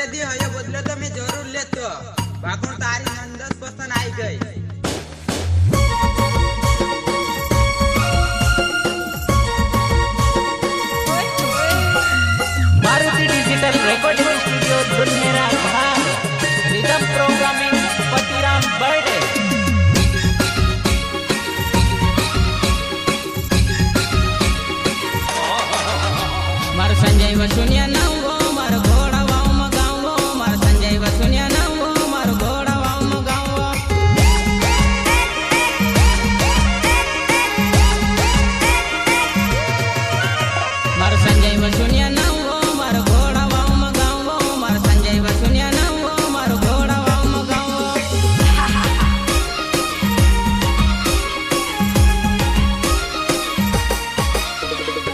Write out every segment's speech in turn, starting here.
એટલે દી હયો બદલો તો મેં જરૂર લેતો બાકુણ તારી નંદસ પસંદ આવી ગઈ Maruti digital recording studio Dulhera भाग रिदम प्रोग्रामिंग पतिराम बर्डे मार संजय वसुनिया नवो मार घोड़ा वाव मगावो मार संजय वसुनिया नवो मार घोड़ा वाव मगावो मार संजय वसुनिया नवो मार घोड़ा वाव मगावो मार संजय वसुनिया नवो मार घोड़ा वाव मगावो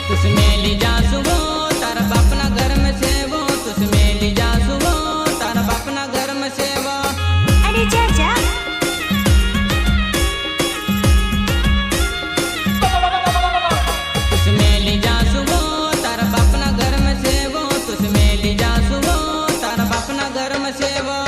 तुसमें ली जा सुबो तारा बापना घर में सेवो तुसमें ली जा सुबो तारा बापना घर में सेवो अरे चाचा तुसमें ली जा सुबो तारा बापना घर में सेवो तुसमें ली जा सुबो तारा बापना घर में सेवो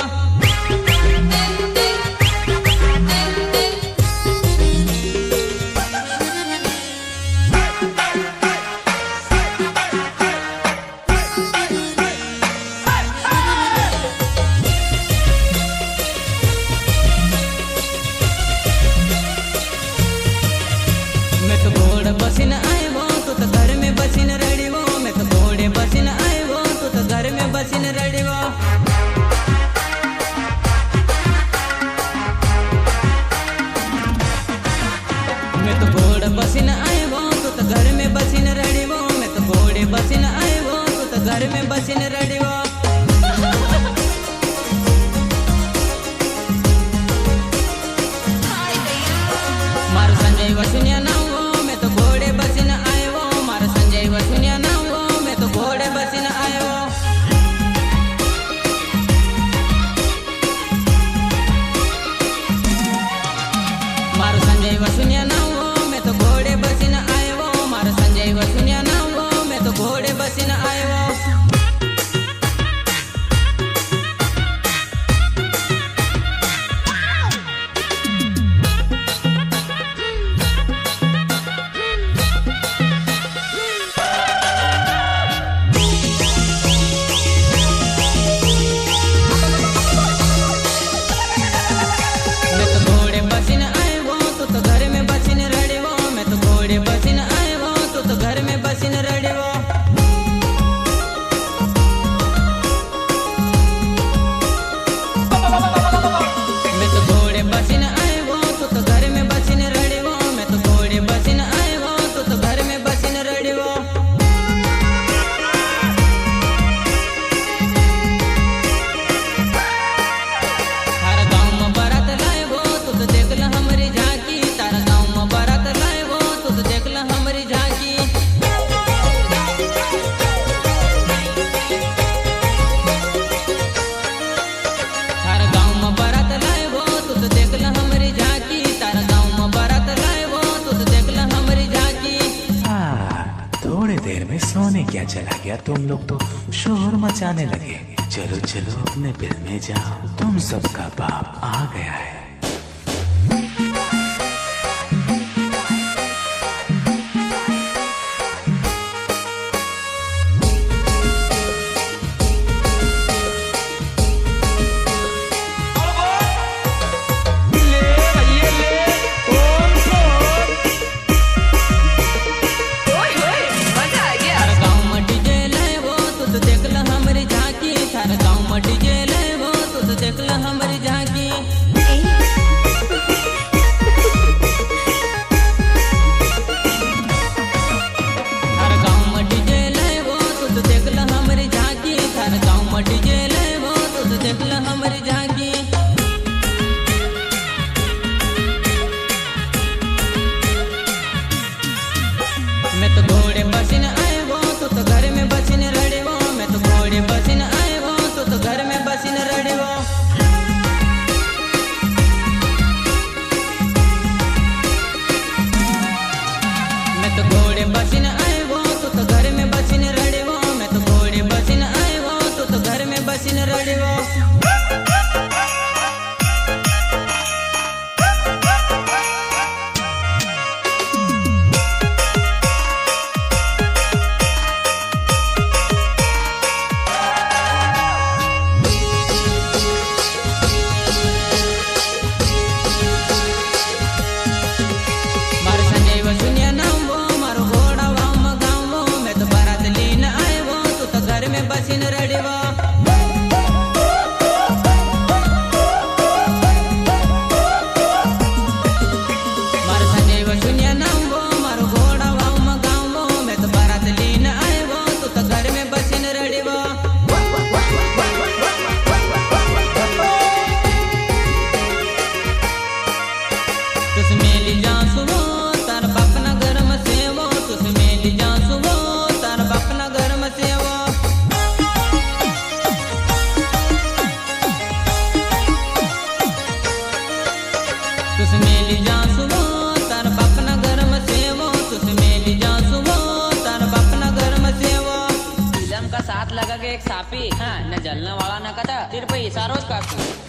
मैं तो घोड़े बसीन आयो तू तो घर में बसीन रड़ीवो मैं तो घोड़े बसीन आयो तू तो घर में बसीन रड़ीवो मैं तो घोड़े बसीन आयो तू तो घर में बसीन रड़ीवो मैं तो घोड़े बसीन आयो तू तो घर में बसीन रड़ीवो मार संजय वसुनिया नवो मैं तो घोड़े बसीन आयो मार संजय वसुनिया नवो मैं तो घोड़े बसीन आयो मार संजय वसुनिया नवो मैं तो घोड़े बसीन आयो मार संजय वसुनिया नवो मैं तो घोड़े बसीन आयो मैं तो घोड़े बसीन आयो तू तो घर में बसीन रड़ीवो मैं तो घोड़े बसीन आयो तू तो घर में बसीन रड़ीवो मैं तो घोड़े बसीन आयो तू तो घर में बसीन रड़ीवो मैं तो घोड़े बसीन आयो तू तो घर में बसीन रड़ीवो तारा गाँव में बारात लाएवो तू तो देख ल हमारी झांकी तारा गाँव में बारात लाएवो तू तो देख ल हमारी झांकी तारा गाँव में बारात लाएवो तू तो देख ल हमारी झांकी तारा गाँव में बारात लाएवो तू तो देख ल हमारी झांकी थोड़ी देर में सोने क्या चला गया तुम लोग तो शोर मचाने लगे चलो चलो अपने बिल में जाओ तुम सबका बाप आ गया है थारा गाँव में डीजे लाएवो तू तो देख ल हमारी झांकी थारा गाँव में डीजे लाएवो तू तो देख ल हमारी झांकी ए રડ્યો बसीन रडवा मार संजय वसुनिया नावो मारो घोड़ा वाव मगावो मैं तो बारात लीन आयो तू तो घर में बसीन रडवा तुस मेली जासुवो तार बाप ना घर में सेवो तुस मेली जासुवो तार बाप ना घर में सेवो तुस मेली जासुवो तार बाप ना घर में सेवो तुस मेली जासुवो तार बाप ना घर में सेवो फिल्म का साथ लगा के एक सापी हाँ न जलने वाला न कथा सिर्फ इशारों काफी